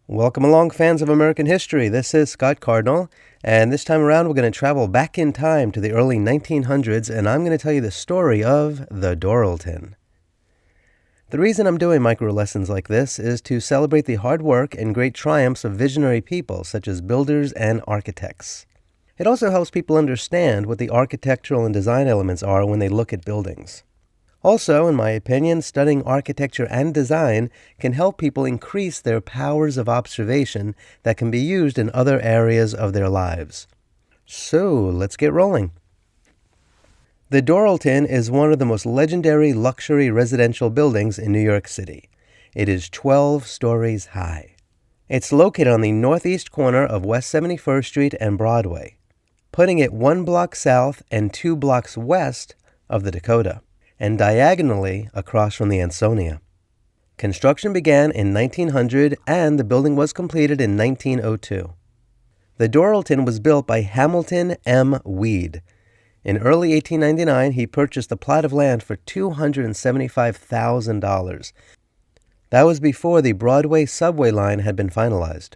Welcome along, fans of American history. This is Scott Cardinal, and this time around we're going to travel back in time to the early 1900s, and I'm going to tell you the story of the Doralton. The reason I'm doing micro lessons like this is to celebrate the hard work and great triumphs of visionary people such as builders and architects. It also helps people understand what the architectural and design elements are when they look at buildings. Also, in my opinion, studying architecture and design can help people increase their powers of observation that can be used in other areas of their lives. So, let's get rolling. The Doralton is one of the most legendary luxury residential buildings in New York City. It is 12 stories high. It's located on the northeast corner of West 71st Street and Broadway, putting it 1 block south and 2 blocks west of the Dakota, and diagonally across from the Ansonia. Construction began in 1900 and the building was completed in 1902. The Doralton was built by Hamilton M. Weed. In early 1899, he purchased a plot of land for $275,000. That was before the Broadway subway line had been finalized.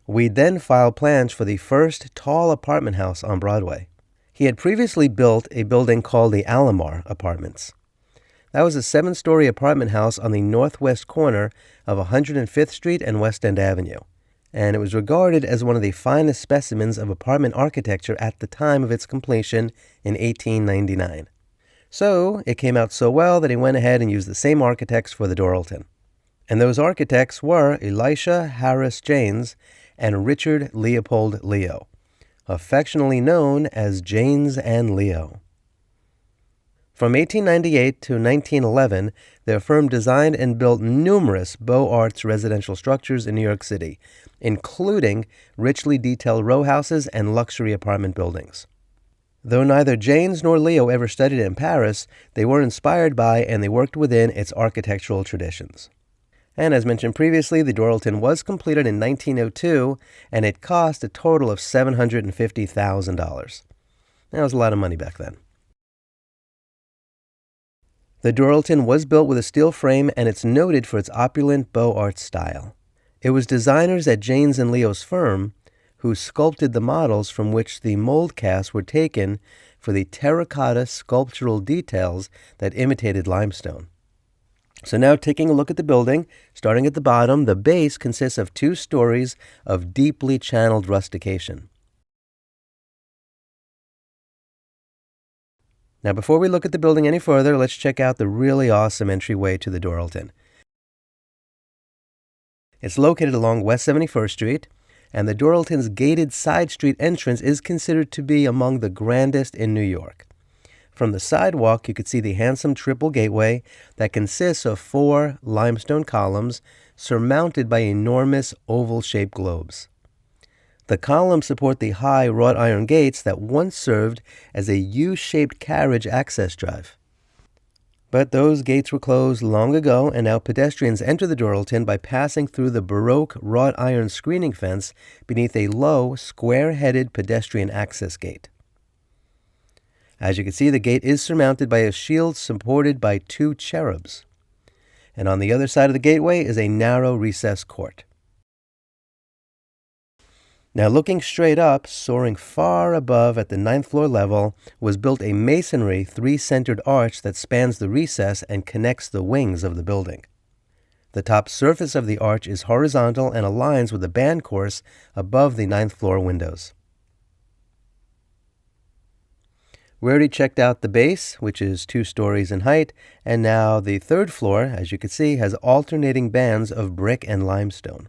Weed then filed plans for the first tall apartment house on Broadway. He had previously built a building called the Alomar Apartments. That was a 7-story apartment house on the northwest corner of 105th Street and West End Avenue, and it was regarded as one of the finest specimens of apartment architecture at the time of its completion in 1899. So, it came out so well that he went ahead and used the same architects for the Doralton. And those architects were Elisha Harris Janes and Richard Leopold Leo, affectionately known as Janes and Leo. From 1898 to 1911, their firm designed and built numerous Beaux Arts residential structures in New York City, including richly detailed row houses and luxury apartment buildings. Though neither Janes nor Leo ever studied in Paris, they were inspired by and they worked within its architectural traditions. And as mentioned previously, the Doralton was completed in 1902, and it cost a total of $750,000. That was a lot of money back then. The Doralton was built with a steel frame, and it's noted for its opulent Beaux Arts style. It was designers at Janes and Leo's firm who sculpted the models from which the mold casts were taken for the terracotta sculptural details that imitated limestone. So now taking a look at the building, starting at the bottom, the base consists of 2 stories of deeply channeled rustication. Now before we look at the building any further, let's check out the really awesome entryway to the Doralton. It's located along West 71st Street, and the Doralton's gated side street entrance is considered to be among the grandest in New York. From the sidewalk, you could see the handsome triple gateway that consists of 4 limestone columns surmounted by enormous oval-shaped globes. The columns support the high wrought iron gates that once served as a U-shaped carriage access drive. But those gates were closed long ago, and now pedestrians enter the Doralton by passing through the Baroque wrought iron screening fence beneath a low, square-headed pedestrian access gate. As you can see, the gate is surmounted by a shield supported by 2 cherubs. And on the other side of the gateway is a narrow recessed court. Now looking straight up, soaring far above at the 9th floor level, was built a masonry 3-centered arch that spans the recess and connects the wings of the building. The top surface of the arch is horizontal and aligns with the band course above the 9th floor windows. We already checked out the base, which is 2 stories in height, and now the 3rd floor, as you can see, has alternating bands of brick and limestone.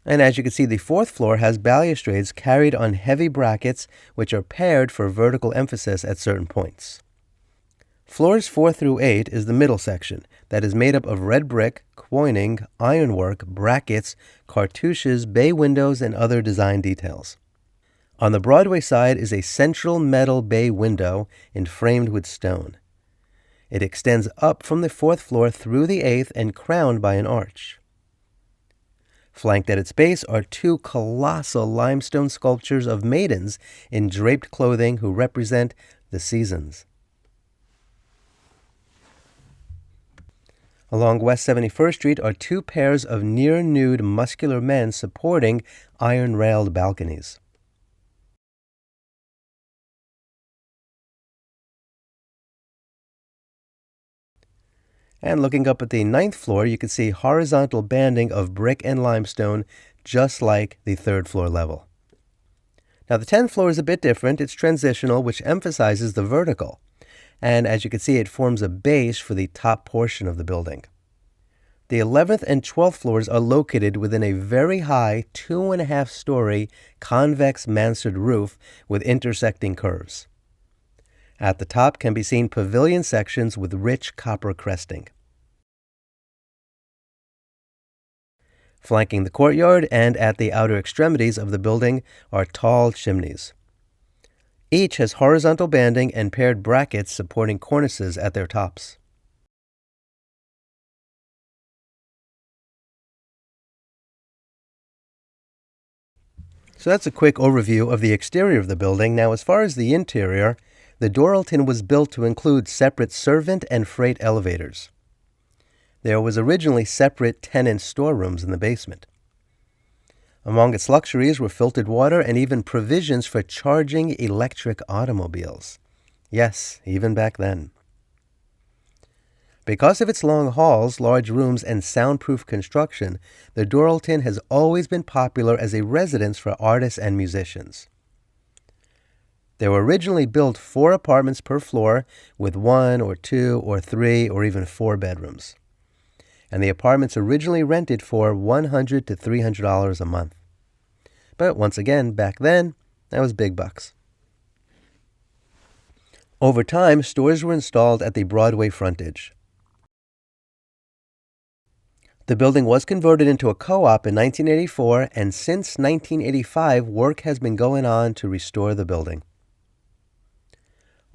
And as you can see, the 4th floor has balustrades carried on heavy brackets, which are paired for vertical emphasis at certain points. Floors 4 through 8 is the middle section that is made up of red brick, quoining, ironwork, brackets, cartouches, bay windows, and other design details. On the Broadway side is a central metal bay window framed with stone. It extends up from the 4th floor through the 8th and crowned by an arch. Flanked at its base are two colossal limestone sculptures of maidens in draped clothing who represent the seasons. Along West 71st Street are two pairs of near-nude muscular men supporting iron-railed balconies. And looking up at the 9th floor, you can see horizontal banding of brick and limestone, just like the 3rd floor level. Now, the 10th floor is a bit different. It's transitional, which emphasizes the vertical. And as you can see, it forms a base for the top portion of the building. The 11th and 12th floors are located within a very high 2.5-story convex mansard roof with intersecting curves. At the top can be seen pavilion sections with rich copper cresting. Flanking the courtyard and at the outer extremities of the building are tall chimneys. Each has horizontal banding and paired brackets supporting cornices at their tops. So that's a quick overview of the exterior of the building. Now, as far as the interior, the Doralton was built to include separate servant and freight elevators. There was originally separate tenant storerooms in the basement. Among its luxuries were filtered water and even provisions for charging electric automobiles. Yes, even back then. Because of its long halls, large rooms, and soundproof construction, the Doralton has always been popular as a residence for artists and musicians. There were originally built 4 apartments per floor with 1 or 2 or 3 or even 4 bedrooms. And the apartments originally rented for $100 to $300 a month. But once again, back then, that was big bucks. Over time, stores were installed at the Broadway frontage. The building was converted into a co-op in 1984, and since 1985, work has been going on to restore the building.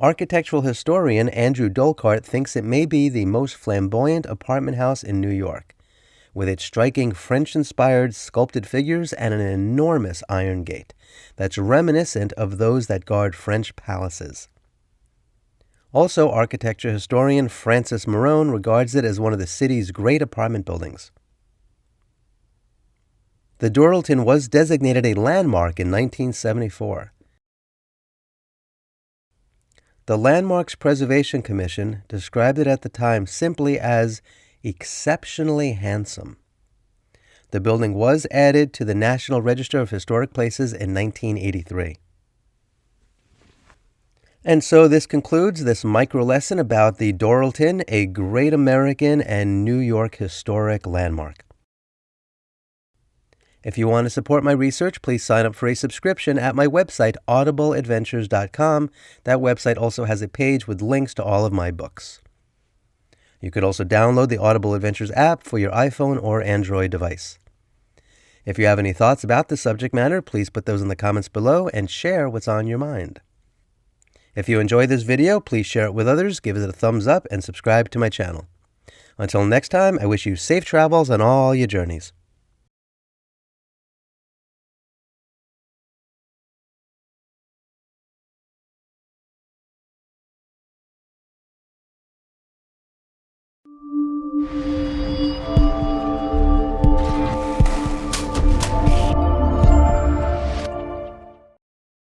Architectural historian Andrew Dolkart thinks it may be the most flamboyant apartment house in New York, with its striking French-inspired sculpted figures and an enormous iron gate that's reminiscent of those that guard French palaces. Also, architecture historian Francis Marone regards it as one of the city's great apartment buildings. The Doralton was designated a landmark in 1974. The Landmarks Preservation Commission described it at the time simply as exceptionally handsome. The building was added to the National Register of Historic Places in 1983. And so this concludes this micro lesson about the Doralton, a great American and New York historic landmark. If you want to support my research, please sign up for a subscription at my website, audibleadventures.com. That website also has a page with links to all of my books. You could also download the Audible Adventures app for your iPhone or Android device. If you have any thoughts about the subject matter, please put those in the comments below and share what's on your mind. If you enjoyed this video, please share it with others, give it a thumbs up, and subscribe to my channel. Until next time, I wish you safe travels on all your journeys.